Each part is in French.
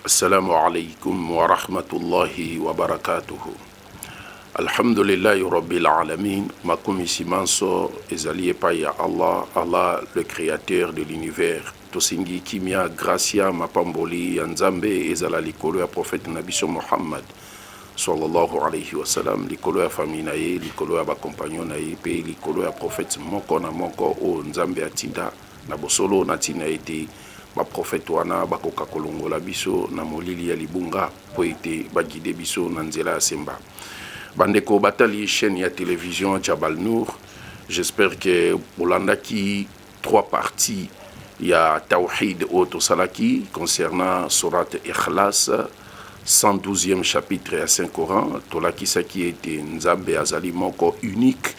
Assalamu alaikum wa rahmatullahi wa barakatuhu. Alhamdulillahi rabbil alamin. Makumisi manso ezali epai ya Allah, Allah le créateur de l'univers. Tosingi kimia gracia mapamboli ya Nzambe ezala likolo ya prophète Nabiso Muhammad sallallahu alayhi wa sallam, likolo ya famille na ye, likolo ya ba compagnon na ye, pe likolo ya prophète moko na moko o Nzambe atinda na bosolo na tina ete ba prophète wana bakoka kolongola biso na molili ya libunga po ete bagide biso na nzela ya semba. Bandeko batali chaîne ya télévision Jabal Nour, j'espère que bolandaki 3 parties ya Tawhid Oto Salaki concernant Surat Ikhlas 112e chapitre ya Saint-Coran, tolaki saki ete Nzambe azali moko unique,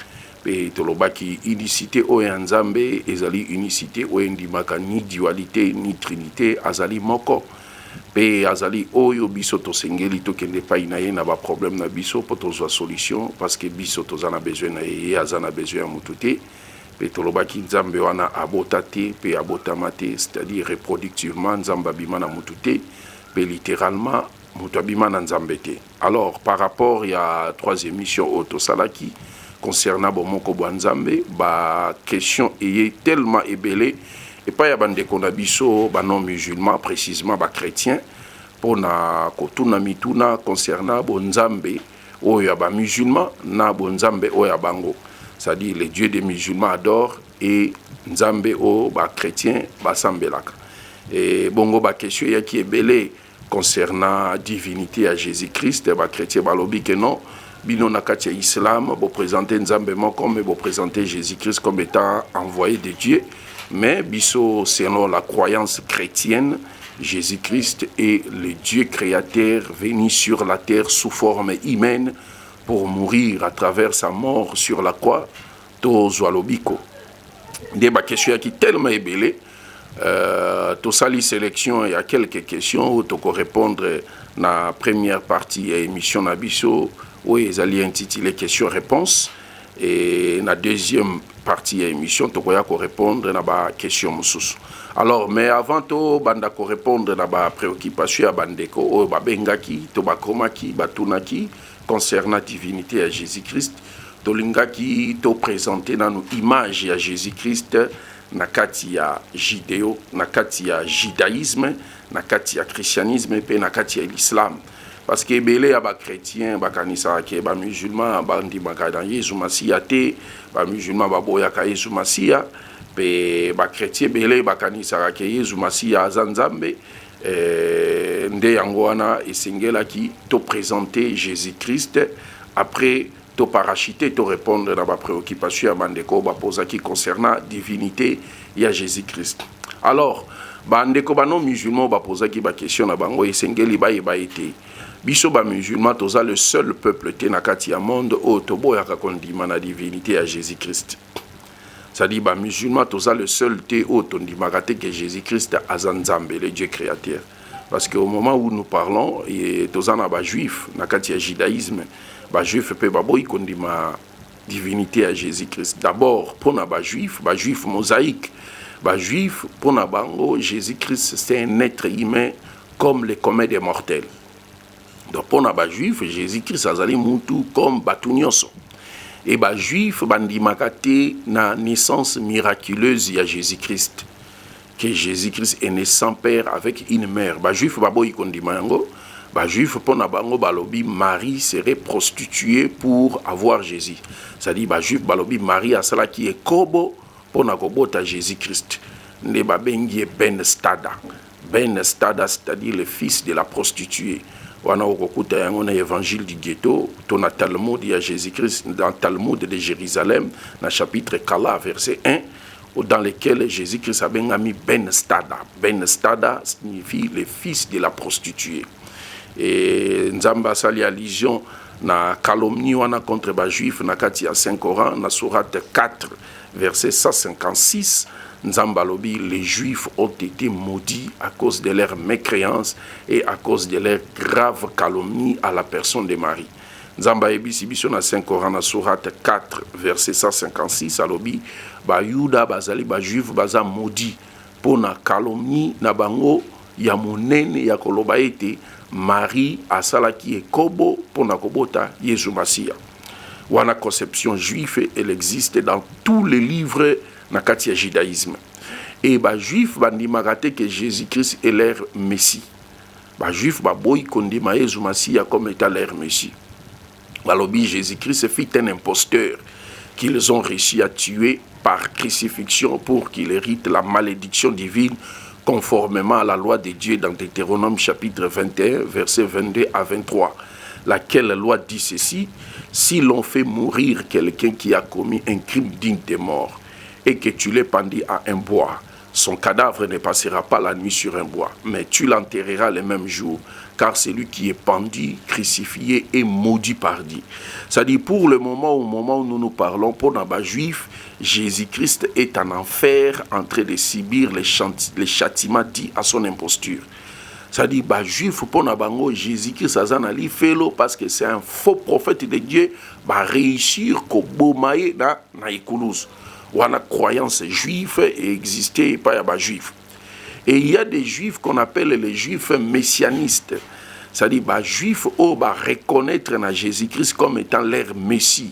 pe tolobaki unicité oyo Nzambe ezali unicité oyo ndimaka ni dualité ni trinité, azali moko pe azali oyo biso tosengeli tokende pai na ye na ba problème na biso po tozwa solution, parce que biso tozana besoin na ye, azana besoin ya mutu te. Pe tolobaki Nzambe wana abota te pe abotama te, c'est-à-dire reproductivement Nzambe abima na mutu te, pe littéralement mutu abima na Nzambe te. Alors par rapport à 3e émission Oto Salaki concernant bomoko bwa Nzambe, ba question eye tellement ebele et pas ya bandeko na biso ba non musulman, précisément ba chrétien, pona kotuna mituna concernant bo Nzambe oyo ya ba musulman na bo Nzambe oyo ya bango, c'est-à-dire les dieux des musulmans adorent et Nzambe o ba chrétien ba sambelaka. Et bongo ba question ya ki ebele concernant divinité à Jésus-Christ, ba chrétien balobi que non, bino na kati ya islam bo présenter Nzambe moko, mais bo présenter Jésus-Christ comme étant envoyé de Dieu. Mais biso, selon la croyance chrétienne, Jésus-Christ est le Dieu créateur venu sur la terre sous forme humaine pour mourir à travers sa mort sur la croix. Tozo alobiko. Des questions qui tellement ébélé. To sali sélection, il y a quelques questions où tu peux répondre dans la première partie de l'émission Nabiso, où ils allaient intituler questions-réponses. Et dans la deuxième partie de l'émission, tu peux répondre à la question. Alors, mais avant tout, banda ko répondre à la préoccupation à bandeko, ou bengaki, to bakromaki, batunaki, concernant la divinité à Jésus-Christ, to lingaki, to présenter dans nos images à Jésus-Christ, nakati ya judéo, nakati ya judaïsme, nakati ya christianisme, et nakati ya l'islam. Parce que belé ya ba chrétien, ba kanisa ke ba musulman, ba ndimaka dans Yesu Masiya te, ba musulman ba boya ka Yesu Masiya, pe ba chrétien belé ba kanisa ke Yesu Masiya azanzambe, nde yango wana esengela ki to présenter Jésus-Christ, après to parachuter, to répondre à ma préoccupation à bandeko ba posa qui concernant divinité ya Jésus-Christ. Alors, bandeko ba non musulman ba posa ki ba question na bango esengeli ba été biso ba musulman toza le seul peuple te na kati ya monde o tobo ya kondima na divinité à Jésus-Christ. Ça dit ba musulman toza le seul te o tondima que Jésus-Christ azanzambe, le Dieu créateur. Parce qu'au moment où nous parlons, toza na ba juif na kati ya judaïsme, ba juif pe ba boy kondima divinité à Jésus-Christ. D'abord pour na ba juif mosaïque, ba juif pour na bango Jésus-Christ c'est un être humain comme les communs des mortels. Donc pour na ba juif Jésus-Christ azali mutu comme batunyoso. Et ba juif bandimaka te na naissance miraculeuse ya Jésus-Christ, que Jésus-Christ est né sans père avec une mère. Ba juif ba boy kondima yango. Ba juif pour na bango balobi Marie serait prostituée pour avoir Jésus. C'est-à-dire ba juif balobi Marie asala qui est kobo pour na kobota Jésus-Christ. Ne ba bengi Ben Stada. Ben Stada, c'est-à-dire le fils de la prostituée. Wana okokuta yango na évangile du ghetto, ton Talmud ya Jésus-Christ dans Talmud de Jérusalem, dans chapitre Kala verset 1, dans lequel Jésus-Christ a mis Ben Stada. Ben Stada signifie le fils de la prostituée. Et Nzamba sali allusion na calomnie wana contre ba juif na kati ya Saint-Coran na sourate 4 verset 156. Nzamba lobi, les juifs ont été maudits à cause de leur mécréance et à cause de leur grave calomnie à la personne de Marie. Nzamba ebisi biso na Saint-Coran na sourate 4 verset 156 alobi ba yuda bazali ba juif baza maudit pour na calomnie na bango ya monene ya koloba ete Marie asalaki ekobo pona kobota Yesu Masia. Wana conception juive, elle existe dans tous les livres na kati ya judaïsme. Et ba juif bandimaka te que Jésus-Christ est leur Messie. Ba juif ba boy kondima Yesu Masia comme étant leur Messie. Balobi Jésus-Christ fut un imposteur qu'ils ont réussi à tuer par crucifixion pour qu'il hérite la malédiction divine conformément à la loi de Dieu dans Deutéronome chapitre 21, versets 22 à 23. Laquelle loi dit ceci: si l'on fait mourir quelqu'un qui a commis un crime digne de mort et que tu l'aies pendu à un bois, son cadavre ne passera pas la nuit sur un bois, mais tu l'enterreras le même jour, car celui qui est pendu, crucifié et maudit par Dieu. C'est-à-dire, pour le moment, au moment où nous nous parlons, pour les Juifs, Jésus-Christ est en enfer en train de subir les châtiments dits à son imposture. C'est-à-dire, les Juifs, pour les Jésus-Christ, parce que c'est un faux prophète de Dieu, va réussir qu'au Bomaï na Ikoulouz. Ou la croyance juive existait pas les juifs. Et il y a des juifs qu'on appelle les juifs messianistes. C'est-à-dire les juifs qui reconnaître Jésus-Christ comme étant leur Messie,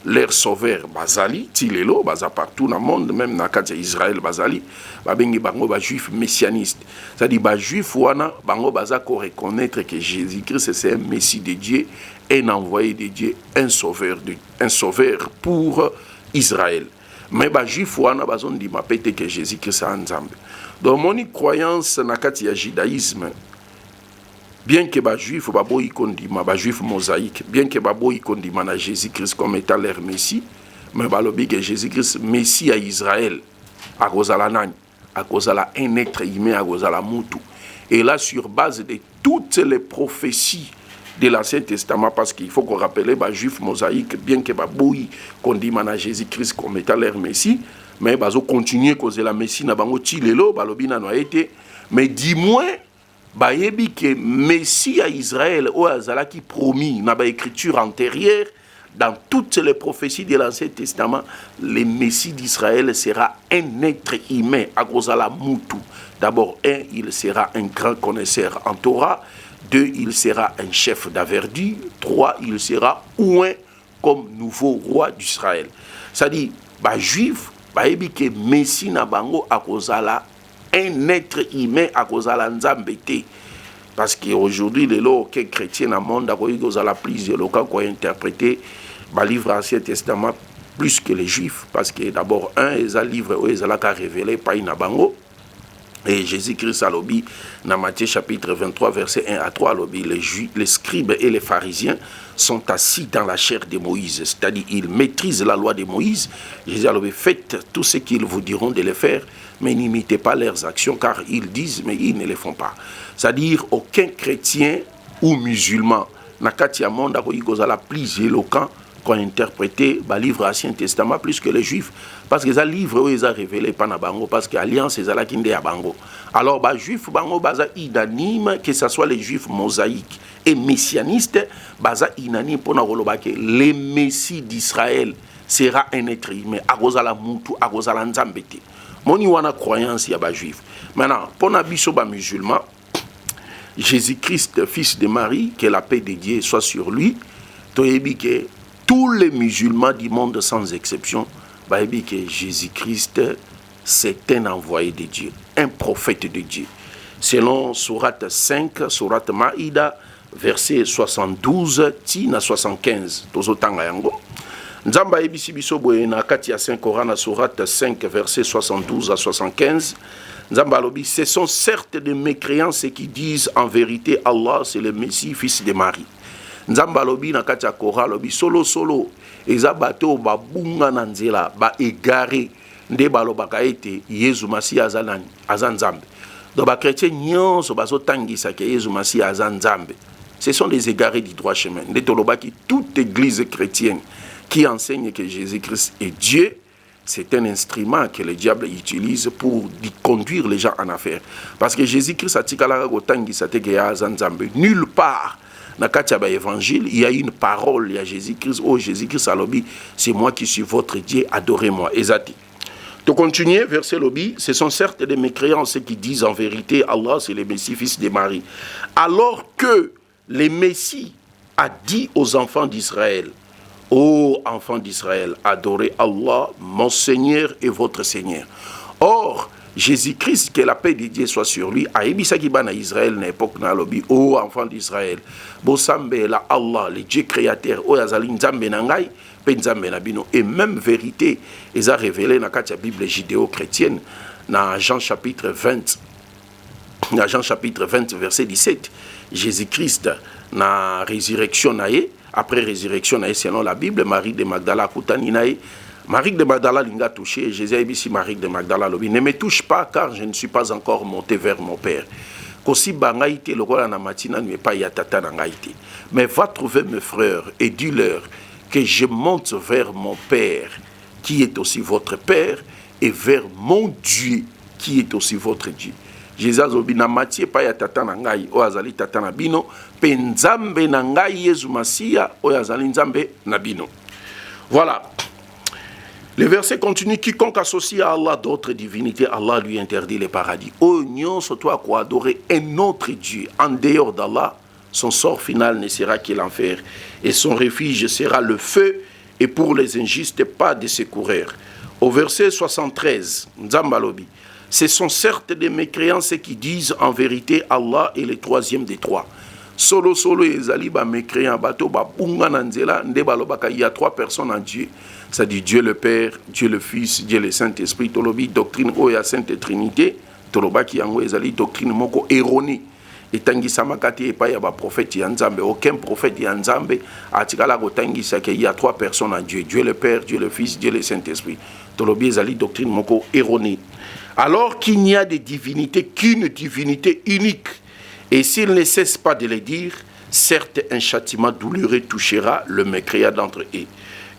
leur sauveur. Bazali, Tilelo, baza partout dans le monde, même dans le Israël, Bazali, babengi bango ba juifs messianistes. C'est-à-dire les juifs wana bango baza ko reconnaître que Jésus-Christ c'est un Messie de Dieu, un envoyé de Dieu, un sauveur pour Israël. Mais les juifs wana bazon di mapete que Jésus-Christ a nzambe. Donc mon croyance na kati ya judaïsme, bien que les juifs baboyi kondima, les juifs mosaïques, bien que baboyi kondima na Jésus-Christ comme étant leur Messie, mais balobi que Jésus-Christ Messie à Israël, à kozala nani, à kozala un être humain, à kozala mutu. Et là sur base de toutes les prophéties de l'Ancien Testament, parce qu'il faut qu'on rappelle les juifs mosaïques, bien que baboyi kondima Jésus-Christ comme étant leur Messie, mais bazo continuer causer la Messie na bango tilelo balobi na noyete, mais dis-moi bayebi que Messie à Israël ou azala qui promis na ba écriture antérieure dans toutes les prophéties de l'Ancien Testament, le Messie d'Israël sera un être humain à kozala mutu. D'abord, il sera un grand connaisseur en Torah. 2, il sera un chef d'Averdi. 3, il sera ouin comme nouveau roi d'Israël. C'est-à-dire, les Juifs, ils que Messie na bango a kozala un être humain a kozala nzambete. Parce qu'aujourd'hui, les lois que chrétiens dans le monde, ils ont plusieurs locaux qui ont interprété le livre Ancien Testament plus que les Juifs. Parce que d'abord, ils ont livre où ils ont révélé par Inabango. Et Jésus-Christ a lobby dans Matthieu chapitre 23, verset 1 à 3, lobby, les scribes et les pharisiens sont assis dans la chair de Moïse. C'est-à-dire, ils maîtrisent la loi de Moïse. Jésus a lobby, faites tout ce qu'ils vous diront de le faire, mais n'imitez pas leurs actions, car ils disent, mais ils ne le font pas. C'est-à-dire, aucun chrétien ou musulman n'a qu'à dire monde à la plus éloquent qu'on a interprété le livre Ancien Testament plus que les Juifs. Parce que les livres, ils ont révélé pas na bango, parce que l'alliance est la kinde à bango. Alors, les Juifs, bango, baza inanime, que ce soit les Juifs mosaïques et messianistes, baza inanime pour que le Messie d'Israël sera un être humain, à cause de la moutou, à cause de la nzambete. Mon y croyance, il y a des Juifs. Maintenant, pour les musulmans, Jésus-Christ, fils de Marie, que la paix de Dieu soit sur lui, que tous les musulmans du monde sans exception, que Jésus-Christ, c'est un envoyé de Dieu, un prophète de Dieu. Selon Sourate 5, Sourate Maïda, verset 72, tina 75, tozotanga yango. Nzamba ebisi biso boye na kati ya Saint Coran, Sourate 5, verset 72 à 75. Nzamba lobi, ce sont certes des mécréants ceux qui disent en vérité Allah c'est le Messie, fils de Marie. Nzamba lobi na kati ya Coran lobi solo eza bato babunga na nzela ba égaré nde balobaka ete Yesu Masi azanani azanzambe. Donc ba chrétien nyonso bazotangisa ke Yesu Masi azanzambe. Ce sont des égarés du droit chemin. Nde tolobaki toute église chrétienne qui enseigne que Jésus-Christ est Dieu, c'est un instrument que le diable utilise pour conduire les gens en affaire. Parce que Jésus-Christ a nulle part dans le évangile, il y a une parole, il y a Jésus-Christ. Oh Jésus-Christ, c'est moi qui suis votre Dieu, adorez-moi. Ezati. De continuer, verset lobby, ce sont certes des mécréants ceux qui disent en vérité Allah c'est le Messie, fils de Marie. Alors que le Messie a dit aux enfants d'Israël, ô enfants d'Israël, adorez Allah, mon Seigneur et votre Seigneur. Or, Jésus-Christ, que la paix de Dieu soit sur lui, a émis qui ban à Israël à l'époque na lobby, ô enfants d'Israël, bosambe la Allah, le Dieu créateur, ô yazali nzambe nangai, et même vérité, ils ont révélé dans la Bible judéo-chrétienne, dans Jean chapitre 20, verset 17, Jésus-Christ, dans la résurrection, après résurrection, selon la Bible, Marie de Magdala, Marie de Magdala l'a touché, Jésus a dit Marie de Magdala, ne me touche pas car je ne suis pas encore monté vers mon Père. Mais va trouver mes frères et dis-leur que je monte vers mon Père, qui est aussi votre Père, et vers mon Dieu, qui est aussi votre Dieu. Jésus a dit, Matthieu pa ya tata na ngai, o azali tata na bino, pe nzambe na ngai Yesu Masia, o azali nzambe na bino. Voilà. Le verset continue, quiconque associe à Allah d'autres divinités, Allah lui interdit le paradis. O nion, surtout à quoi adorer un autre Dieu, en dehors d'Allah, son sort final ne sera que l'enfer, et son refuge sera le feu, et pour les injustes, pas de secoureurs. Au verset 73, Nzambalobi, ce sont certes des mécréants ceux qui disent en vérité Allah est le troisième des trois. Solo ezali ba mécréants, bato ba bunga nanzela, ndebalobaka, il y a trois personnes en Dieu. C'est-à-dire Dieu le Père, Dieu le Fils, Dieu le Saint-Esprit, tolobi doctrine oya Sainte Trinité, tolobaki yango ezali doctrine moko erronée. Et tangisama kati epa ya ba prophète ya Nzambe, aucun prophète ya Nzambe atikala ko tangisa qu'il y a trois personnes en Dieu, Dieu le Père, Dieu le Fils, Dieu le Saint-Esprit. Tolobi ezali doctrine moko erronée. Alors qu'il n'y a des divinités qu'une divinité unique, et s'il ne cesse pas de le dire, certes un châtiment douloureux touchera le mécréant d'entre eux.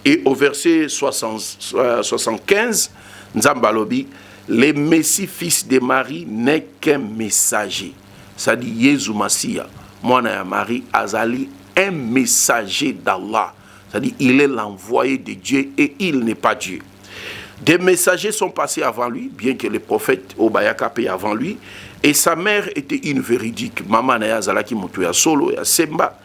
Et au verset 75, Nzambalobi, le Messie fils de Marie n'est qu'un messager. Ça dit Yesu Masia, Mwana ya Marie, azali un messager d'Allah. Ça dit il est l'envoyé de Dieu et il n'est pas Dieu. Des messagers sont passés avant lui, bien que le prophète Obayaka paye avant lui, et sa mère était une véridique. Maman Naya Zalaki Mutuya Solo et Semba,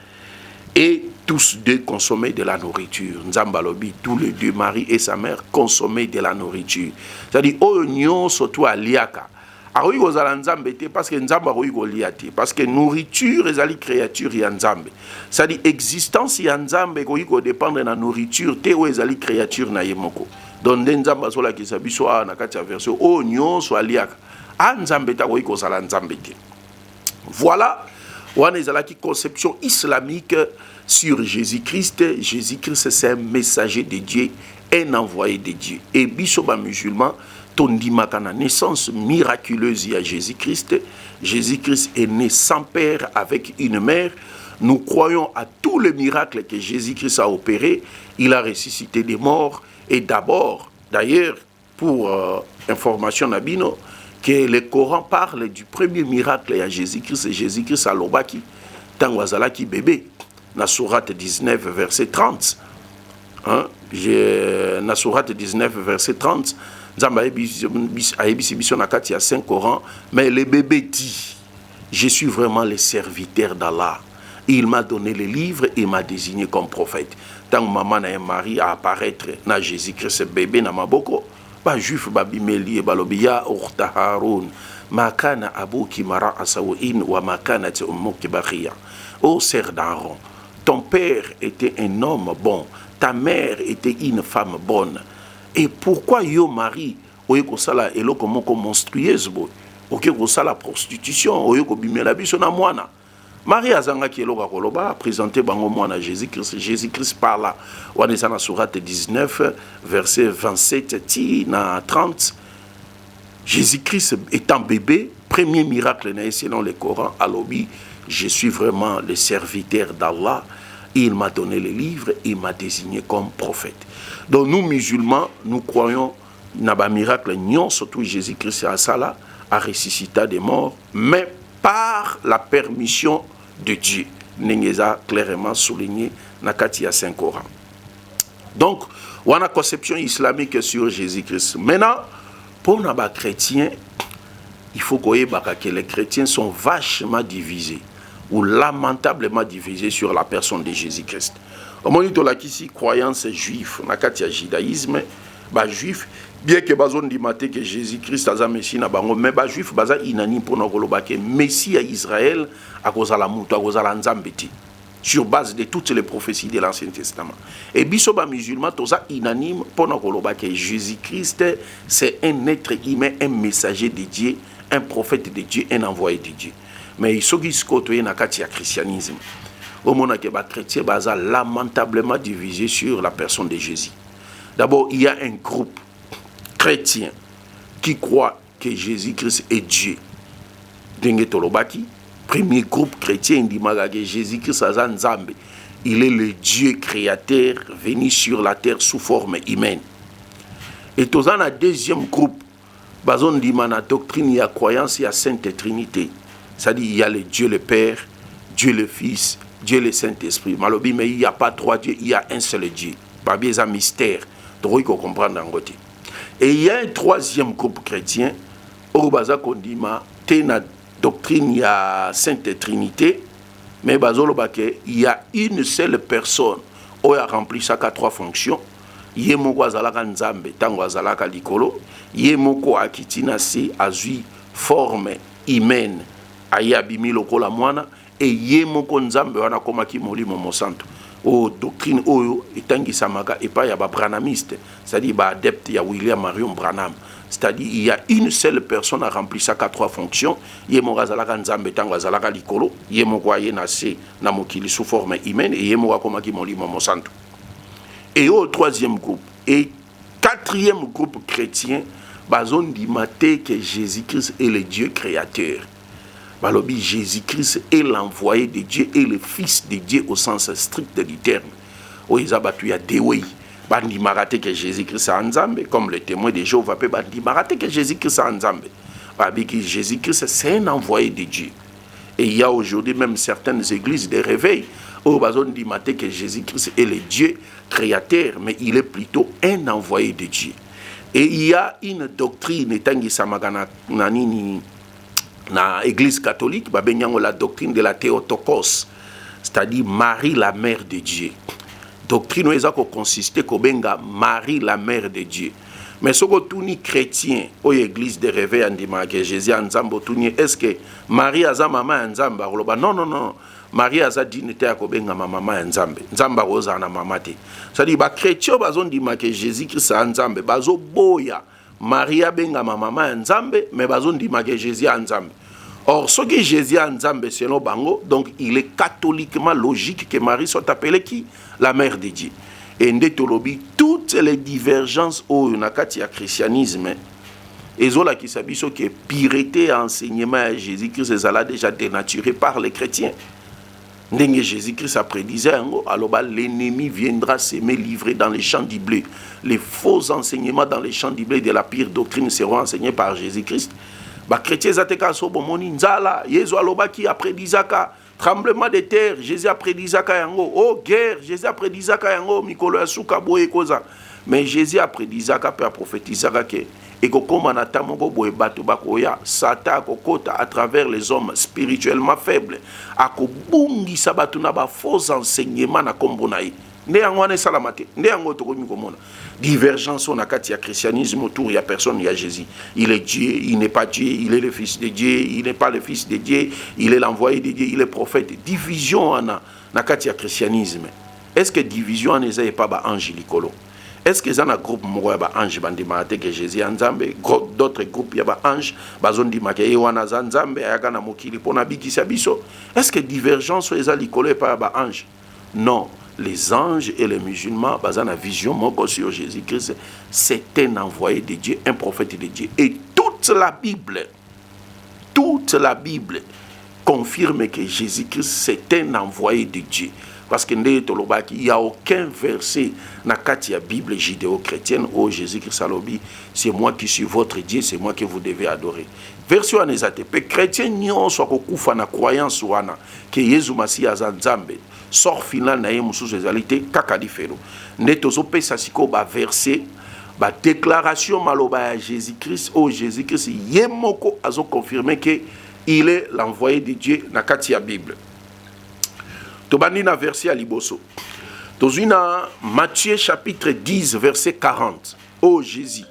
et tous deux consommaient de la nourriture. Nzambalobi, tous les deux, Marie et sa mère, consommaient de la nourriture. C'est-à-dire, oignon surtout à liaka. Aroui gozala nzambe te parce que nzamba aroui goliate parce que nourriture ezali créature ya nzambe. C'est-à-dire existence ya nzambe ko dépendre na nourriture te o ezali créature na yemoko. Donc nzamba sola ki sabiso na kati ya version oignon so aliaka. A nzambe ta ko kozala nzambe te. Voilà, wana ezalaki conception islamique sur Jésus-Christ. Jésus-Christ c'est un messager de Dieu, un envoyé de Dieu. Et bisoba musulman tondimaka na naissance miraculeuse à Jésus-Christ. Jésus-Christ est né sans père avec une mère. Nous croyons à tous les miracles que Jésus-Christ a opérés. Il a ressuscité des morts. Et d'abord, d'ailleurs, pour information Nabino, que le Coran parle du premier miracle à Jésus-Christ. Jésus-Christ a l'obaki, tangwazalaki bébé, na sourate 19, verset 30. Hein? Na sourate 19, verset 30. Nzamba aebisi biso na kati ya Saint Coran, mais le bébé dit, je suis vraiment le serviteur d'Allah. Il m'a donné le livre et m'a désigné comme prophète. Tant que maman et Marie à apparaître na Jésus-Christ bébé na maboko, ba juif ba bimeli ba lobiya ukhta Haroun, ma kana abuki mara asawin wa ma kanat ummuki bakhiya. Ô sœur d'Aaron, ton père était un homme bon, ta mère était une femme bonne. Et pourquoi yo Marie oye ko sala eloko moko monstrueuse boy oke ko sala prostitution oye ko bimela biso na mwana Marie azanga ki eloko koloba présenter bango mwana Jésus-Christ. Jésus-Christ parla wana na sourate 19 verset 27 ti na 30. Jésus-Christ étant bébé, premier miracle selon le Coran, alobi, je suis vraiment le serviteur d'Allah. Il m'a donné le livre, il m'a désigné comme prophète. Donc nous musulmans, nous croyons dans un miracle, non surtout Jésus-Christ à Sala, a ressuscité des morts, mais par la permission de Dieu. N'engeza clairement souligné dans le Saint-Coran. Donc, on a une conception islamique sur Jésus-Christ. Maintenant, Pour les chrétiens, il faut que les chrétiens sont vachement divisés ou lamentablement divisés sur la personne de Jésus-Christ. Au moment où ici croyance juive, dans le judaïsme, les juifs, bien que bazon di maté que Jésus-Christ a Messie na bango, mais les juifs baza inani pour nous que Messie à Israël à cause de la muto, à cause de la nzambeti, sur base de toutes les prophéties de l'Ancien Testament. Et biso ba musulman toza inanime pour nous que Jésus-Christ c'est un être humain, un messager de Dieu, un prophète de Dieu, un envoyé de Dieu. Mais il faut qu'il se côtoie dans le christianisme. Au moment que les chrétiens sont lamentablement divisés sur la personne de Jésus. D'abord, il y a un groupe chrétien qui croit que Jésus-Christ est Dieu. Premier groupe chrétien dit que Jésus-Christ est Nzambe. Il est le Dieu créateur venu sur la terre sous forme humaine. Et dans un deuxième groupe, on dit que la doctrine, il y a croyance, il y a Sainte Trinité. C'est-à-dire il y a le Dieu le Père, Dieu le Fils, Dieu le Saint-Esprit. Mais il n'y a pas trois dieux, il y a un seul Dieu. Pas bien un mystère. Donc il faut comprendre en côté. Et il y a un troisième groupe chrétien, au Baza Kondima, la doctrine, il y a Sainte Trinité, mais il y a une seule personne qui a rempli ça trois fonctions. Il y a un Nzambe, tango azalaka likolo, il y a un akitina se azui forme humaine, ayabimi lokola mwana, et il y a un Nzambe wana komaki molimo mosanto. O doctrine oyo etangi samaka et pas ya ba branamiste, c'est-à-dire ba adepte ya William Marion Branham. C'est-à-dire il y a une seule personne à remplir ça trois fonctions. Yemo azalaka Nzambe tango azalaka likolo, yemo kwa yena se na mokili sous forme humaine et yemo komaki molimo mosanto. Et au troisième groupe et quatrième groupe chrétien, bazon dit maté que Jésus-Christ est le Dieu créateur. Balobi Jésus-Christ est l'envoyé de Dieu et le Fils de Dieu au sens strict du terme. O izabatu ya dewi bandi marate que Jésus-Christ est Nzambe, comme le témoin de Jéhovah peut bandi marate que Jésus-Christ est Nzambe. Babi que Jésus-Christ c'est un envoyé de Dieu. Et il y a aujourd'hui même certaines églises de réveil où bazon dit maté que Jésus-Christ est le Dieu créateur, mais il est plutôt un envoyé de Dieu. Et il y a une doctrine tangi samagana nanini dans l'église catholique, la doctrine de la Théotokos, c'est-à-dire Marie la mère de Dieu. Doctrine qui consiste à Marie la mère de Dieu. Mais ce que tous les chrétiens, ou l'église de réveil, on dit que Jésus est Nzambe, est-ce que Marie a sa maman Nzambe? Non, non, non. Marie a sa dignité à Kobenga maman Nzambe. Nzambe a na maman. C'est-à-dire que les chrétiens ont que Jésus-Christ est Nzambe. Bazo boya. Maria benga maman Nzambe, mais bazon dit que Jésus est Nzambe. Or, ce que Jésus est Nzambe selon Bango, donc il est catholiquement logique que Marie soit appelée qui? La mère de Dieu. Et ndetolobi, toutes les divergences au nakati ya christianisme, et zola qui s'abisso que pireté enseignement à Jésus-Christ est déjà dénaturé par les chrétiens. Ndenge Jésus-Christ a prédisé, alors l'ennemi viendra s'aimer livré dans les champs du blé. Les faux enseignements dans les champs du blé de la pire doctrine seront enseignés par Jésus-Christ. Les chrétiens ateka sobomoni nzala, Yesu alobaki a prédisé tremblement de terre, Jésus a prédisé yango. Oh guerre, Jésus a prédisé yango mikolo ya suka boye koza. Mais Jésus a prédisé pe a prophétisé que et que comme on attend mon boye bato bakoya Satan kokota à travers les hommes spirituellement faibles a ko bungi sabatu na ba faux enseignements na kombo na ye ne yango salamate ne yango to komi komona divergence on a kati ya christianisme autour il y a personne il y a Jésus, il est Dieu, il n'est pas Dieu, il est le fils de Dieu, il n'est pas le fils de Dieu, il est l'envoyé de Dieu, il est prophète. Division on a na kati ya christianisme. Est-ce que division on est pas ba ange likolo? Est-ce que ça un groupe moya ba ange bandimate que Jésus Nzambe, d'autres groupes ya ba ange bazondi maké wana Nzambe ayaka na mokili pona bikisa biso? Est-ce que divergence eza likolo pas ba ange? Non. Les anges et les musulmans, basant la vision moko sur Jésus-Christ, c'est un envoyé de Dieu, un prophète de Dieu. Et toute la Bible confirme que Jésus-Christ, c'est un envoyé de Dieu. Parce qu'il n'y a aucun verset dans la Bible judéo-chrétienne où Jésus-Christ a dit c'est moi qui suis votre Dieu, c'est moi que vous devez adorer. Version anezate, chrétien nyon soit kokufa na croyance wana que Jésus Massi azanzambe sort final na ye mususu ezalité kaka difero. Netozo pesa siko ba verset ba déclaration maloba à Jésus-Christ, oh Jésus-Christ, yemoko azo confirmer que il est l'envoyé de Dieu na kati ya Bible. Tobandi na verset à liboso. Tozuna Matthieu chapitre 10 verset 40. Oh Jésus.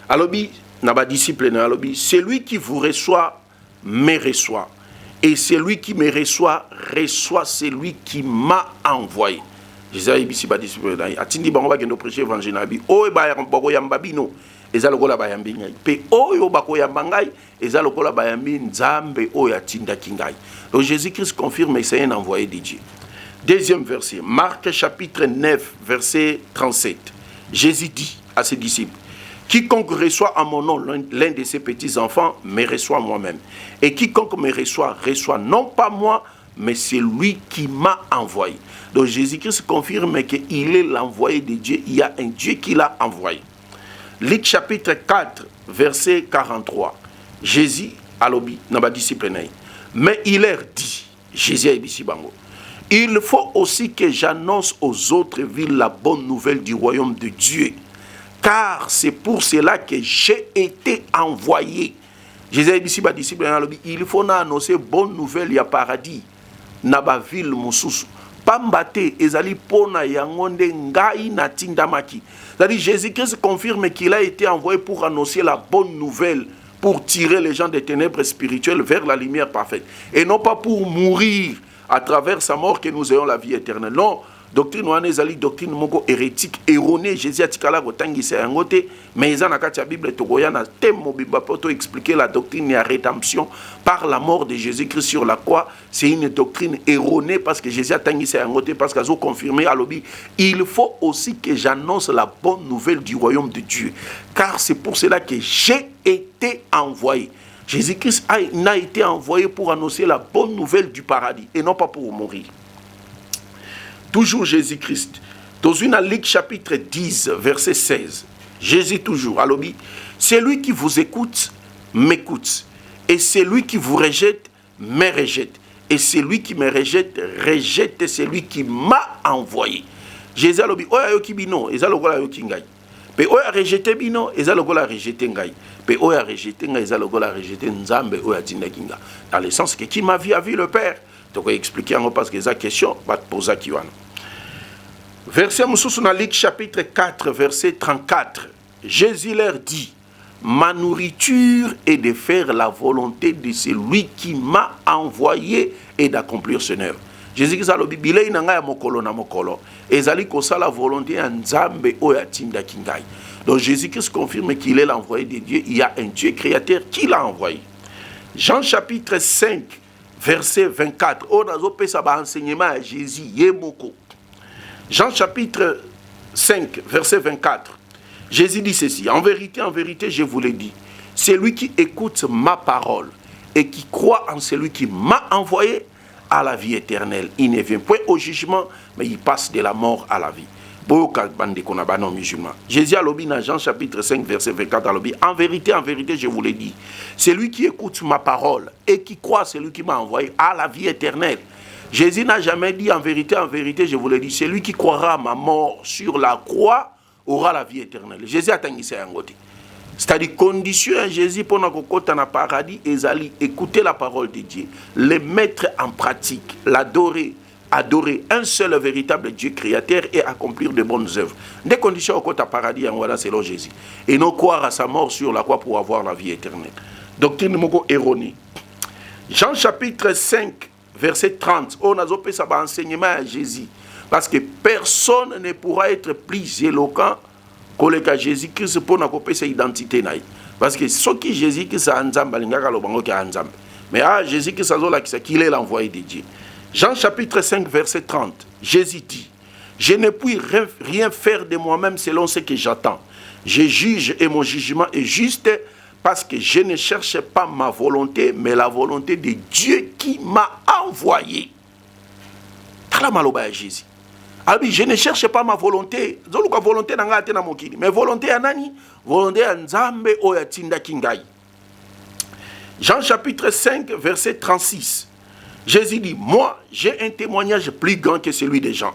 Alobi na ba disciple na alobi, celui qui vous reçoit me reçoit, et celui qui me reçoit reçoit celui qui m'a envoyé. Jésus a dit ba disciple na atindi bango ba kendo prêcher évangile na bi. Oh ba bako yamba bino eza lokola ba yambi ngai. Pe oyo bako yamba ngai eza lokola ba yambi nzambe oyo atinda kingai. Donc Jésus-Christ confirme c'est un envoyé de Dieu. Deuxième verset, Marc chapitre 9 verset 37. Jésus dit à ses disciples, quiconque reçoit en mon nom l'un de ses petits-enfants, me reçoit moi-même. Et quiconque me reçoit, reçoit non pas moi, mais c'est lui qui m'a envoyé. Donc Jésus-Christ confirme qu'il est l'envoyé de Dieu. Il y a un Dieu qui l'a envoyé. Luc chapitre 4, verset 43. Jésus a l'obi, n'a pas disciple. Mais il leur dit, Jésus a dit, il faut aussi que j'annonce aux autres villes la bonne nouvelle du royaume de Dieu. Car c'est pour cela que j'ai été envoyé. Jésus a dit, il faut annoncer bonne nouvelle, il y a paradis. Naba ville mususu. Pambate ezali pona yangonde ngai na tindamaki. C'est-à-dire Jésus-Christ confirme qu'il a été envoyé pour annoncer la bonne nouvelle, pour tirer les gens des ténèbres spirituelles vers la lumière parfaite. Et non pas pour mourir à travers sa mort que nous ayons la vie éternelle. Non, doctrine wana ezali doctrine moko hérétique erronée. Jésus a tikala kotangisa yango te, mais eza na kati ya Bible tokoya na thème mobimba poto expliquer la doctrine de rédemption par la mort de Jésus-Christ sur la croix. C'est une doctrine erronée parce que Jésus a tangisa yango te, parce qu'ils ont confirmé à l'obi. Il faut aussi que j'annonce la bonne nouvelle du royaume de Dieu, car c'est pour cela que j'ai été envoyé. Jésus-Christ n'a été envoyé pour annoncer la bonne nouvelle du paradis et non pas pour mourir. Toujours Jésus-Christ. Dans une Luc chapitre 10, verset 16. Jésus toujours, alobi, celui qui vous écoute, m'écoute. Et celui qui vous rejette, me rejette. Et celui qui me rejette, rejette celui qui m'a envoyé. Jésus alobi, oya yoki bino, eza lokola yoki ngai. Pe oya rejeté bino, eza lokola rejeté ngai. Pe oya rejeté ngai, eza lokola rejeté nzambe oya tinda kinga. Dans le sens que qui m'a vu a vu le Père. Donc expliquer en parce que cette question va te poser qui verset Moussous dans Luc chapitre 4 verset 34. Jésus leur dit, ma nourriture est de faire la volonté de celui qui m'a envoyé et d'accomplir son œuvre. Jésus qui a dit, bilei nanga ya mokolo na mokolo ezali kosa la volonté ya nzambe oya tinda kingai. Donc Jésus Christ confirme qu'il est l'envoyé de Dieu. Il y a un Dieu créateur qui l'a envoyé. Jean chapitre 5 verset 24. On a opé ça enseignement à Jésus yemoko. Jean chapitre 5 verset 24. Jésus dit ceci, en vérité, je vous l'ai dit, celui qui écoute ma parole et qui croit en celui qui m'a envoyé à la vie éternelle. Il ne vient point au jugement, mais il passe de la mort à la vie. Jésus a lobby dans Jean chapitre 5 verset 24 a lobby, en vérité, je vous l'ai dit, celui qui écoute ma parole et qui croit celui qui m'a envoyé à la vie éternelle. Jésus n'a jamais dit en vérité, je vous l'ai dit, celui qui croira à ma mort sur la croix aura la vie éternelle. Jésus a tangi ça yangote. C'est-à-dire condition à Jésus pour nous côté dans paradis ezali écouter la parole de Dieu, le mettre en pratique, l'adorer, adorer un seul véritable Dieu créateur et accomplir de bonnes œuvres. Des conditions au côté paradis en voilà selon Jésus. Et non croire à sa mort sur la croix pour avoir la vie éternelle. Doctrine moko erronée. Jean chapitre 5 verset 30. On a opé ça enseignement à Jésus. Parce que personne ne pourra être plus éloquent que le cas Jésus-Christ pour nous couper sa identité. Parce que ce qui Jésus-Christ a ensemble, mais Jésus-Christ a qu'il est l'envoyé de Dieu. Jean chapitre 5 verset 30. Jésus dit, je ne puis rien faire de moi-même selon ce que j'attends. Je juge et mon jugement est juste parce que je ne cherche pas ma volonté, mais la volonté de Dieu qui m'a envoyé. Jésus. Alors, je ne cherche pas ma volonté. Mais volonté à nani? Volonté à Nzambe oya tinda kingai. Jean chapitre 5 verset 36. Jésus dit, moi, j'ai un témoignage plus grand que celui des gens.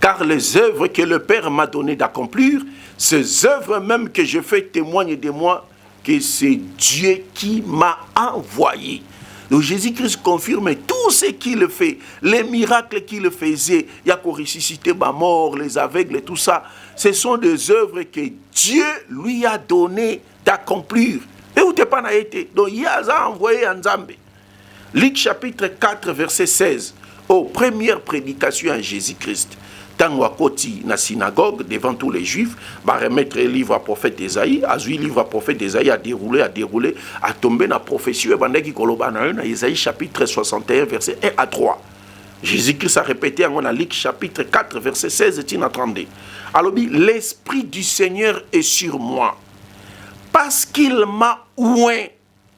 Car les œuvres que le Père m'a donné d'accomplir, ces œuvres même que je fais témoignent de moi que c'est Dieu qui m'a envoyé. Donc Jésus-Christ confirme tout ce qu'il fait, les miracles qu'il faisait, il y a qu'on ressuscité ma mort, les aveugles et tout ça. Ce sont des œuvres que Dieu lui a donné d'accomplir. Et où t'es pas été. Donc il a envoyé en Zambie. Luc chapitre 4 verset 16. Aux premières prédications à Jésus-Christ. Tango akoti na synagogue devant tous les juifs, va remettre le livre à prophète Esaïe, a joué le livre à prophète Esaïe, a déroulé, a tombé dans la prophétie, et bandé qui koloba na Esaïe chapitre 61 verset 1 à 3. Jésus-Christ a répété en Luc chapitre 4 verset 16 et 32. Alors l'Esprit du Seigneur est sur moi, parce qu'il m'a oint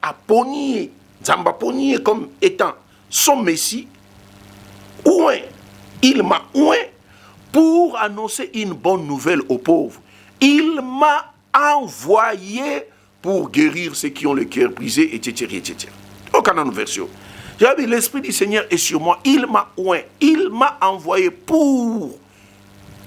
à pogner, Zamba pogner comme étant son Messie, oint, il m'a oint pour annoncer une bonne nouvelle aux pauvres. Il m'a envoyé pour guérir ceux qui ont le cœur brisé, etc. etc. Aucune version. J'ai dit, l'Esprit du Seigneur est sur moi. Il m'a oint. Il m'a envoyé pour.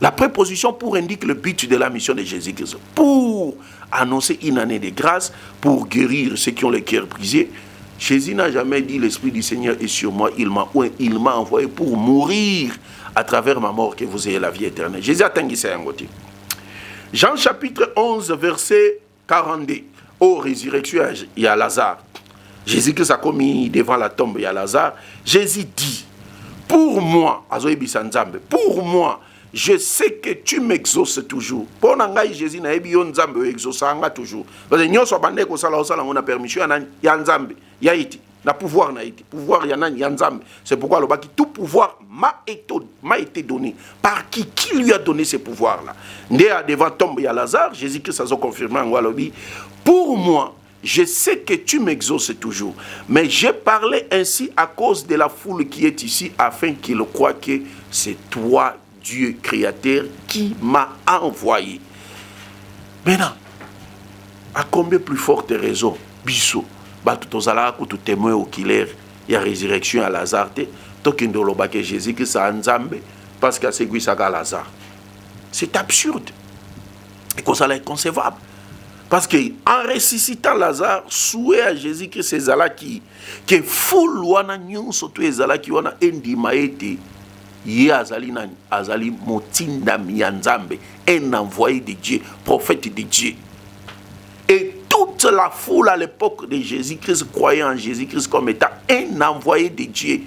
La préposition pour indique le but de la mission de Jésus-Christ. Pour annoncer une année de grâce, pour guérir ceux qui ont le cœur brisé. Jésus n'a jamais dit l'Esprit du Seigneur est sur moi. Il m'a oint. Il m'a envoyé pour mourir à travers ma mort que vous ayez la vie éternelle. Jésus a tangué ça un côté. Jean chapitre 11 verset 42. Au résurrection, il y a Lazare. Jésus-Christ a commis devant la tombe, il y a Lazare. Jésus dit, pour moi, je sais que tu m'exauces toujours. Pour nangai Jésus na ebi yon Nzambe exaucanga toujours. Parce que nyonso bande ko sala osala ngona permission ya Nzambe. Ya iti. Na pouvoir na iti. Pouvoir ya nani ya Nzambe. C'est pourquoi le baki tout pouvoir m'a été donné. Par qui lui a donné ce pouvoir là. Ndé devant tombe ya Lazare, Jésus-Christ a confirmé en Walobi. Pour moi, je sais que tu m'exauces toujours, mais j'ai parlé ainsi à cause de la foule qui est ici, afin qu'il croie que c'est toi, Dieu créateur, qui m'a envoyé. Maintenant, à combien plus forte raison, Bissot, Batutozala, tout témoin oculaire, il y a résurrection à Lazare, Tokindolo Bake Jésus qui ça Nzambe, parce que c'est Guissaga Lazare. C'est absurde. Et que ça est inconcevable. Parce qu'en ressuscitant Lazare, souhait à Jésus que c'est Zala qui est full wana nyon surtout Zala qui wana endi maete ye azali motinda mianzambe, un envoyé de Dieu, prophète de Dieu. Et toute la foule à l'époque de Jésus-Christ croyait en Jésus-Christ comme étant un envoyé de Dieu.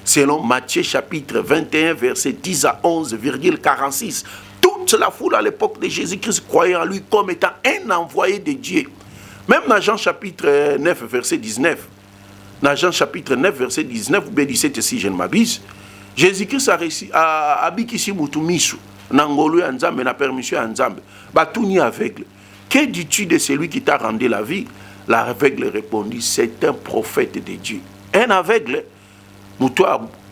Selon Matthieu chapitre 21 verset 10 à 11,46. Toute la foule à l'époque de Jésus-Christ croyait en lui comme étant un envoyé de Dieu. Même dans Jean chapitre 9 verset 19. Dans Jean chapitre 9 verset 19 ou 17 si je ne m'abuse, Jésus-Christ a habité Moutumisu. Nangolu Anzambe na permission Anzambe. Batouni aveugle. Que dis-tu de celui qui t'a rendu la vie? L'aveugle répondit, c'est un prophète de Dieu. Un aveugle, Moutou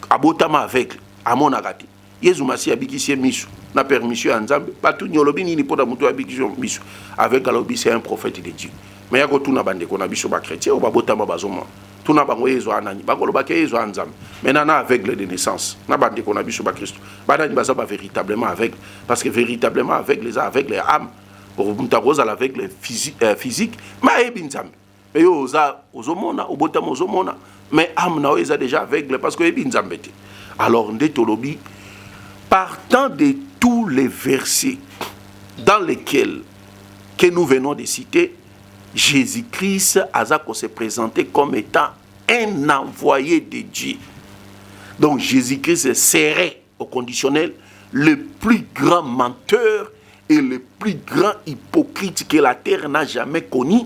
abotama aveugle, amon agati. Yesu masi abikisi misu. Na permission Anzambe. Batouni olobi ni poda Moutou abikisi misu. Avec alobi, c'est un prophète de Dieu. Mais yako tuna bande kona biso ba chrétien ou ba botama bazoma. Tuna bango yezo anani. Bakolo ba ke yezo Anzambe. Mais nana aveugle de naissance. Na bande kona biso ba Christ. Banani bazaba véritablement aveugle parce que véritablement aveugle les aveugles les âmes. Pour à l'aveugle physique, mais Nzambe. Mais oza ozomona, obotama ozomona. Mais âme na oza déjà aveugle parce que Nzambe. Alors ndetolobi partant de tous les versets dans lesquels que nous venons de citer, Jésus-Christ a se présenté comme étant un envoyé de Dieu. Donc Jésus-Christ serait au conditionnel le plus grand menteur et le plus grand hypocrite que la terre n'a jamais connu,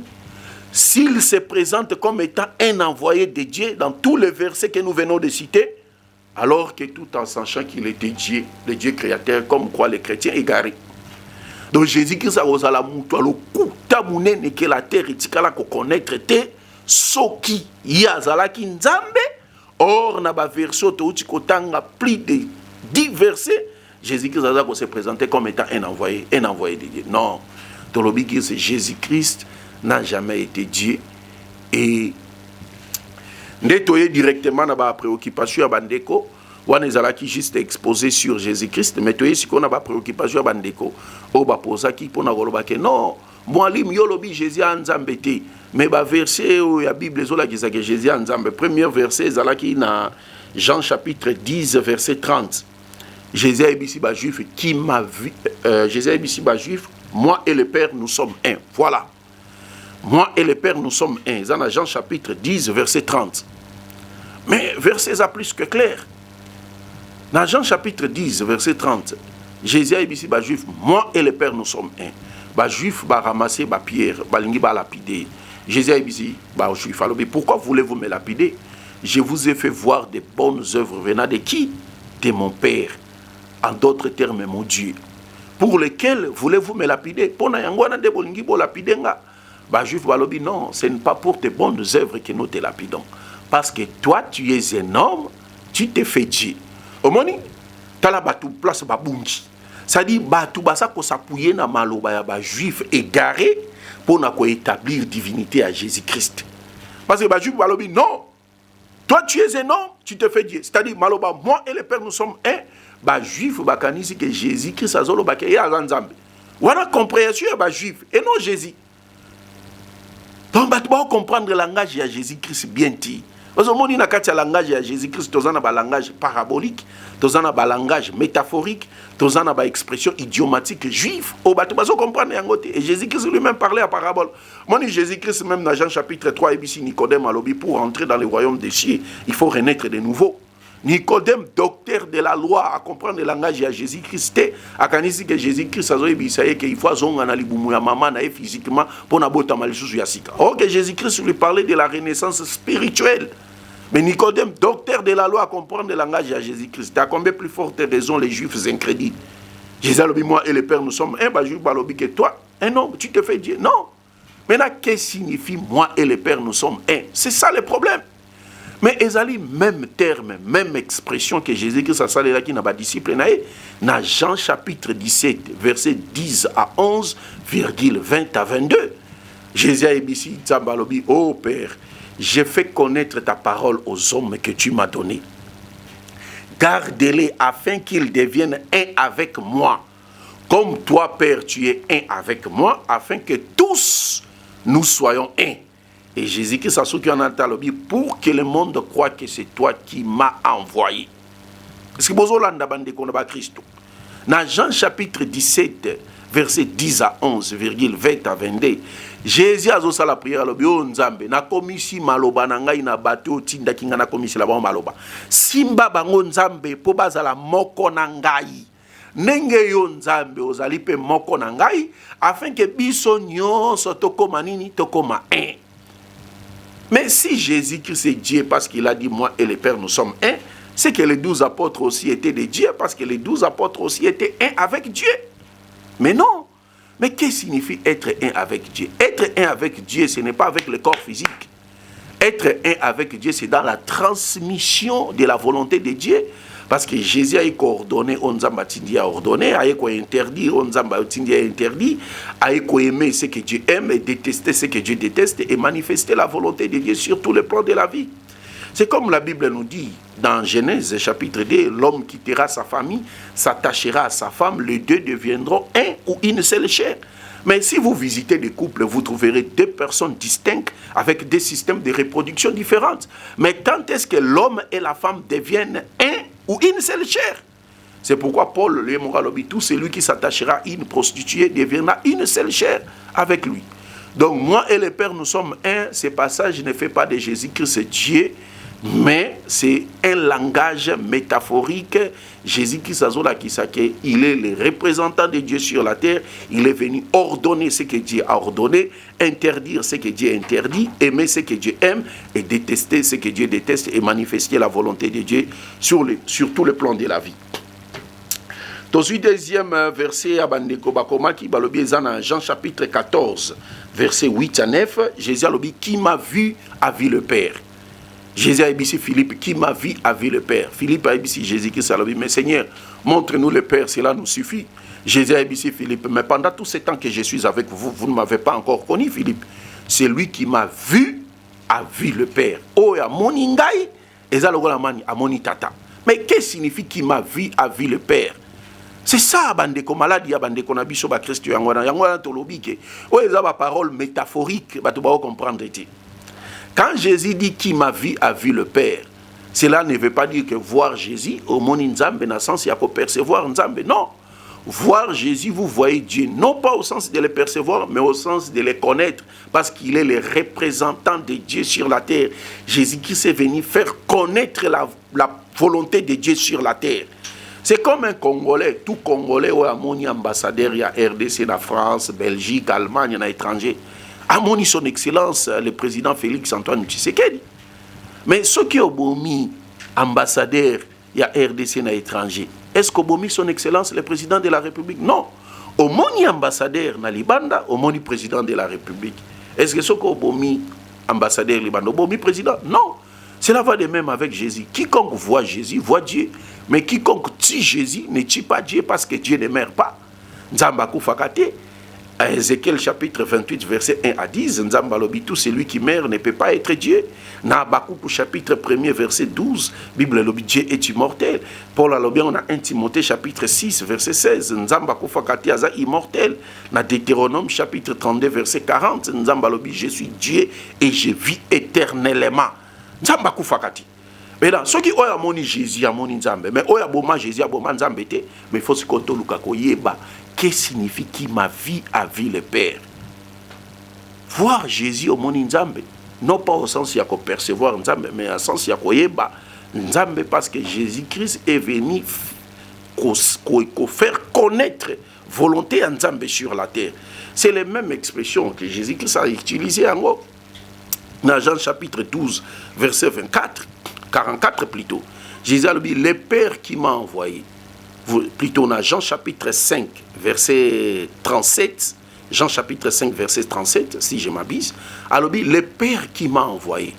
s'il se présente comme étant un envoyé de Dieu dans tous les versets que nous venons de citer, alors que tout en sachant qu'il était Dieu, le Dieu créateur, comme croient les chrétiens égarés. Donc Jésus-Christ a osé la moutoire, le coup d'amounene que la terre est là qu'on connaître était soki yazala ki nzambe. Or na ba version to utikotanga plus de 10 versets. Jésus-Christ a se présenté comme étant un envoyé de Dieu. Non, dans le Jésus-Christ n'a jamais été Dieu. Et Netoye directement na ba préoccupation ya bandeko. Wana ezalaki juste exposé sur Jésus-Christ, mais toye si qu'on a ba préoccupation ya bandeko. O ba posa ki pona koloba ke non, mwalim yolobi Jésus anzambe te. Mais ba verset ou ya Bible zola ki que Jésus anzambe. Premier verset ezalaki na Jean chapitre 10 verset 30. Jésus est ici ba juif qui m'a vu Jésus est ici ba juif, moi et le Père nous sommes un. Voilà. Moi et le Père nous sommes un. Dans Jean chapitre 10 verset 30. Mais verset est plus que clair. Dans Jean chapitre 10 verset 30, Jésus est ici ba juif, moi et le Père nous sommes un. Ba juif ba ramasser ba pierre, ba lingi ba lapider. Jésus est ici ba juif. Alors pourquoi voulez-vous me lapider? Je vous ai fait voir des bonnes œuvres venant de qui? De mon Père. En d'autres termes, mon Dieu. Pour lesquels voulez-vous me lapider? Pour na de bolingi bo lapider nga. Ba juif balobi non, ce n'est pas pour tes bonnes œuvres que nous te lapidons. Parce que toi, tu es un homme, tu te fais Dieu. Omoni, tala batu place babungi. Ça dit batu basa ko s'appuyer na maloba ya ba juif égaré pour na ko établir divinité à Jésus-Christ. Parce que ba juif balobi non. Toi tu es un homme, tu te fais Dieu. C'est-à-dire maloba moi et le Père nous sommes un. Ba juif ba kanisi que Jésus-Christ azolo ba ke ya nzambe. Wana compréhension ba juif et non Jésus. Donc ba tu comprendre le langage de Jésus-Christ bien dit. Parce que on a un langage de Jésus-Christ, tu as un langage parabolique, tu as un langage métaphorique, tu as une expression idiomatique juive. Tu vas comprendre. Et Jésus-Christ lui-même parlait à parabole. Moi, Jésus-Christ, même dans Jean chapitre 3, Nicodème a lobby pour entrer dans le royaume des cieux, il faut renaître de nouveau. Nicodème, docteur de la loi, à comprendre le langage de Jésus-Christ, à canisi que Jésus-Christ a dit qu'il faut aller maman physiquement pour n'aboter mal sous yasika. Or que Jésus-Christ lui parlait de la renaissance spirituelle. Mais Nicodème, docteur de la loi, à comprendre le langage de Jésus-Christ, à combien plus forte raison les Juifs incrédules. Jésus a dit moi et le Père nous sommes un, bah Juif balobi que toi, un homme, tu te fais Dieu. Non. Maintenant, qu'est-ce que signifie moi et le Père nous sommes un? C'est ça le problème. Mais ezali même terme, même expression que Jésus-Christ a salé là qui n'a pas disciple na Jean chapitre 17 verset 10 à 11 virgule 20 à 22. Jésus a dit Zambalobi, oh Père, j'ai fait connaître ta parole aux hommes que tu m'as donnés. Garde-les afin qu'ils deviennent un avec moi. Comme toi, Père, tu es un avec moi, afin que tous nous soyons un. Et Jésus-Christ a souki en antalobi pour que le monde croit que c'est toi qui m'as envoyé. Est-ce que vous avez entendu Christ? Dans Jean chapitre 17, verset 10 à 11, virgule 20 à 22, Jésus a dit la prière, oh Nzambe, na komisi maloba na ngai na bato tinda kinga na komisi la maloba. Simba bango Nzambe po bazala moko na ngai. Nenge yo Nzambe ozali pe moko na ngai, afin que biso nyonso tokoma nini tokoma un. Mais si Jésus-Christ est Dieu parce qu'il a dit moi et le Père nous sommes un, c'est que les 12 apôtres aussi étaient des dieux parce que les 12 apôtres aussi étaient un avec Dieu. Mais non. Mais qu'est-ce que signifie être un avec Dieu? Être un avec Dieu, ce n'est pas avec le corps physique. Être un avec Dieu, c'est dans la transmission de la volonté de Dieu. Parce que Jésus a coordonné, Onzamba Tindi a ordonné, a interdit, Onzamba Tindi a interdit, a aimer ce que Dieu aime et détester ce que Dieu déteste et manifester la volonté de Dieu sur tous les plans de la vie. C'est comme la Bible nous dit dans Genèse chapitre 2, l'homme quittera sa famille, s'attachera à sa femme, les deux deviendront un ou une seule chair. Mais si vous visitez des couples, vous trouverez deux personnes distinctes avec des systèmes de reproduction différents. Mais quand est-ce que l'homme et la femme deviennent un ou une seule chair? C'est pourquoi Paul, le Moralobi, tout celui qui s'attachera à une prostituée deviendra une seule chair avec lui. Donc moi et le Père, nous sommes un. Ce passage ne fait pas de Jésus-Christ Dieu, mais c'est un langage métaphorique. Jésus-Christ il est le représentant de Dieu sur la terre. Il est venu ordonner ce que Dieu a ordonné, interdire ce que Dieu interdit, aimer ce que Dieu aime et détester ce que Dieu déteste et manifester la volonté de Dieu sur tous les plans de la vie. Dans le deuxième verset, Jean chapitre 14, verset 8 à 9, Jésus a dit, qui m'a vu a vu le Père. Jésus a dit, Philippe, qui m'a vu a vu le Père. Philippe a dit, Jésus-Christ a dit, mais Seigneur, montre-nous le Père, cela nous suffit. Jésus a dit, Philippe, mais pendant tout ce temps que je suis avec vous, vous ne m'avez pas encore connu, Philippe. C'est lui qui m'a vu a vu le Père. Oh, amoni ngai, eza lokola mani amoni tata. Mais qu'est-ce qui signifie qui m'a vu a vu le Père? C'est ça, bandeko maladi ya bandeko na biso ba Christ yangwana tolobike. Oh, eza ba parole métaphorique, ba to ba comprendre ti. Quand Jésus dit qui m'a vu a vu le Père, cela ne veut pas dire que voir Jésus au moni nzambe na sens ya ko percevoir nzambe. Non. Voir Jésus, vous voyez Dieu, non pas au sens de le percevoir, mais au sens de le connaître, parce qu'il est le représentant de Dieu sur la terre. Jésus-Christ est venu faire connaître la volonté de Dieu sur la terre. C'est comme un Congolais, tout Congolais, ou a mon ambassadeur, il y a RDC, la France, Belgique, Allemagne, il y a étranger. A mon son excellence, le président Félix Antoine Tshisekedi. Mais ceux qui ont mis ambassadeur, il y a RDC, il y a étranger. Est-ce qu'au mis son excellence le président de la République? Non. Au moni ambassadeur na Libanda, au moni président de la République. Est-ce que ce qu'au mis ambassadeur Libanda, au moni président? Non. Cela va de même avec Jésus. Quiconque voit Jésus, voit Dieu. Mais quiconque tue Jésus, ne tue pas Dieu parce que Dieu ne meurt pas. Nzamba Koufakate, à Ézéchiel chapitre 28, verset 1 à 10, Nzamba lobi, tout celui qui meurt ne peut pas être Dieu. Na Habakkuk chapitre 1er, verset 12, Bible lobi, Dieu est immortel. Paul lobi, on a 1 Timothée chapitre 6, verset 16, Nzamba Koufakate aza immortel. Na Deutéronome chapitre 32, verset 40, Nzamba lobi, je suis Dieu et je vis éternellement. Nzamba Koufakate. Mais là, ceux qui ont amoni Jésus, amoni Nzambe, mais ont aboma Jésus, aboma Nzambe, mais il faut se compter le kakoyeba. Qu'est-ce qui signifie qui ma vie a vu le Père? Voir Jésus au moni Nzambe, non pas au sens de percevoir Nzambe, mais au sens de koyeba Nzambe, parce que Jésus-Christ est venu faire connaître volonté à Nzambe sur la terre. C'est la même expression que Jésus-Christ a utilisée en haut. Dans Jean chapitre 12, verset 44 plutôt. Jésus a dit, le Père qui m'a envoyé. Plutôt dans Jean chapitre 5, verset 37. Jean chapitre 5, verset 37, si je m'abuse. Alors, le Père qui m'a envoyé.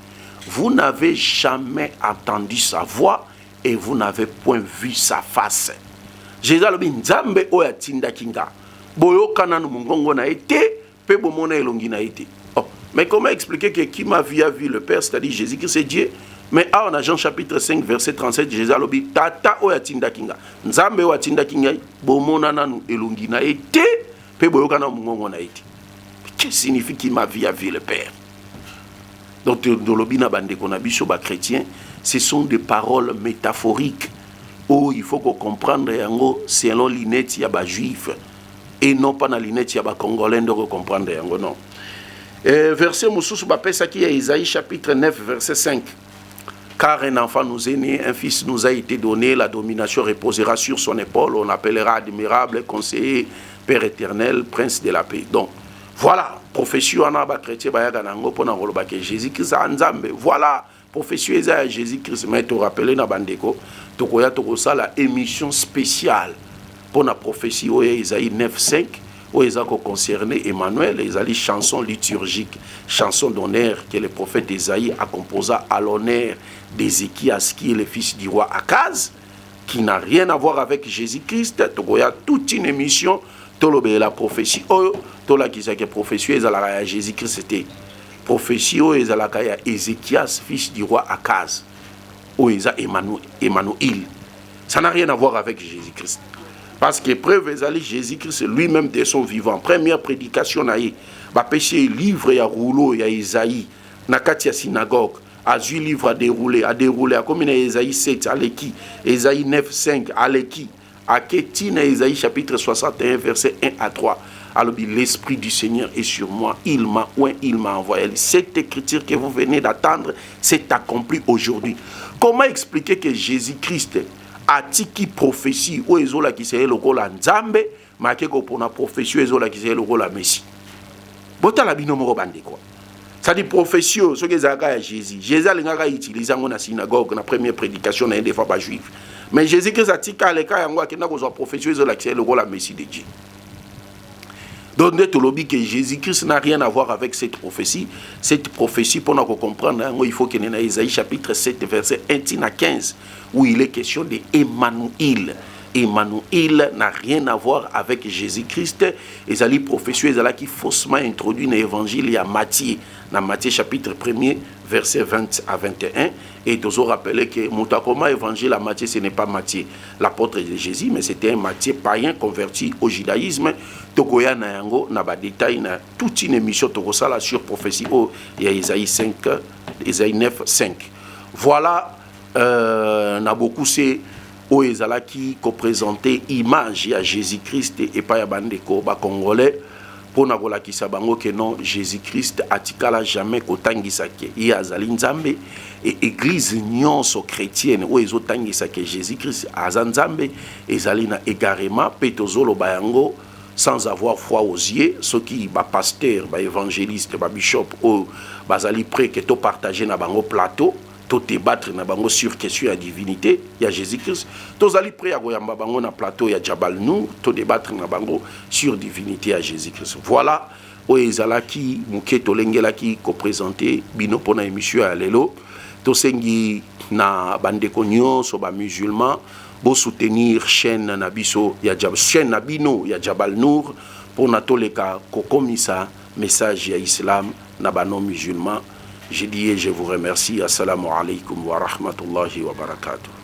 Vous n'avez jamais entendu sa voix et vous n'avez point vu sa face. Jésus a dit, Nzambe oya tinda kinga. Boyo kananu mungongo na ete, pe bomona elongi na ete. Mais comment expliquer que qui m'a vu a vu le Père, c'est-à-dire Jésus qui c'est Dieu? Mais en Jean chapitre 5, verset 37, Jésus a dit, Tata oya tinda kinga. Nzambe oya tinda kinga, bomona nanu elongi na ete, pe boyo kananu mungongo na ete. Qu'est-ce que signifie qui m'a vu a vu le Père? Donc, dans le bina bande qu'on a vu sur les chrétiens, ce sont des paroles métaphoriques. Oh, il faut qu'on comprenne, selon l'inet, il y a des juifs. Et non pas dans l'inet, il y a des congolais, donc comprendre, non. Verset Moussous, ça qui est Isaïe chapitre 9, verset 5. Car un enfant nous est né, un fils nous a été donné, la domination reposera sur son épaule, on appellera admirable, conseiller, Père éternel, prince de la paix. Donc, voilà, prophétie en aba chrétien bayaganango pour na que Jésus-Christ a nzambe. Voilà, prophétie à Jésus-Christ. Mais tu rappelles na bandeko, tu koya to ça la émission spéciale pour la prophétie au Isaïe 9:5 où ils ont concerné Emmanuel, ils ont les chansons liturgiques, chansons d'honneur que le prophète Isaïe a composé à l'honneur d'Ézéchias qui est le fils du roi Akaz, qui n'a rien à voir avec Jésus-Christ. Tu koya toute une émission tolobé la prophétie oh tola qui c'est que prophétie ezalaka Jésus-Christ c'était prophétie oh ezalaka ya Ézéchias fils du roi Akaz oh eza Emmanuel. Ça n'a rien à voir avec Jésus-Christ parce que preuve ezali Jésus-Christ lui-même de son vivant première prédication naïe ba péché livre ya rouleau ya Isaïe na kati ya synagogue a 8 livres à dérouler à comme Isaïe 7 aleki Isaïe 9:5 aleki à Kétine, Isaïe chapitre 61, verset 1 à 3. Alors, l'Esprit du Seigneur est sur moi. Il m'a envoyé. Cette écriture que vous venez d'attendre s'est accomplie aujourd'hui. Comment expliquer que Jésus-Christ a dit prophétie ou ezola qui c'est le rôle Nzambe, mais que pour la prophétie ezola qui c'est le rôle Messie. Bota la binomo bande quoi. Ça dit prophétie ce que zaka Jésus. Jésus a utilisé dans la synagogue la première prédication dans des fois pas juif. Mais Jésus-Christ a dit qu'à l'écart, il y a une prophétie qui est le rôle de la Messie de Dieu. Donc, que Jésus-Christ n'a rien à voir avec cette prophétie. Cette prophétie, pour nous comprendre, il faut qu'il y ait dans Isaïe chapitre 7, verset 1 à 15, où il est question d'Emmanuel. Emmanuel n'a rien à voir avec Jésus-Christ. Et les prophéties qui faussement introduit dans l'évangile à Matthieu, dans Matthieu chapitre 1er, verset 20 à 21. Et toujours rappeler que Moutakoma évangile à Matthieu, ce n'est pas Matthieu, l'apôtre de Jésus, mais c'était un Matthieu païen converti au judaïsme. Togoya na yango na ba détail na toute une émission tokosala sur prophétie au Isaïe 5, Isaïe 9, 5. Voilà, na beaucoup c'est au ezalaki ko présenter image à Jésus-Christ et pas ya bandeko ba congolais pour na kolakisa bango que non, Jésus-Christ atikala jamais kotangisa ke ya azali nzambe et église nyonso chrétienne o ezotangisa ke Jésus-Christ azanzambe ezali na égarement petozolo bayango sans avoir foi aux yeux, ceux qui ba pasteur, ba évangéliste, ba bishop ou bazali prêt que to partager na bango plateau, to débattre na bango sur question ya divinité, ya Jésus-Christ, to zali prêt à goyamba bango na plateau ya Jabal Nour, to débattre na bango sur divinité ya Jésus-Christ. Voilà o ezalaki muke to lengelaki ko présenter bino pona émission ya lelo, to sengi na bandeko nyonso ba musulman pour soutenir chaîne Nabiso, chaîne Nabino, ya Jabal Nour, pour natoleka kokomisa message ya islam nabano musulman. Je dis et je vous remercie. Assalamu alaikum wa rahmatullahi wa barakatuh.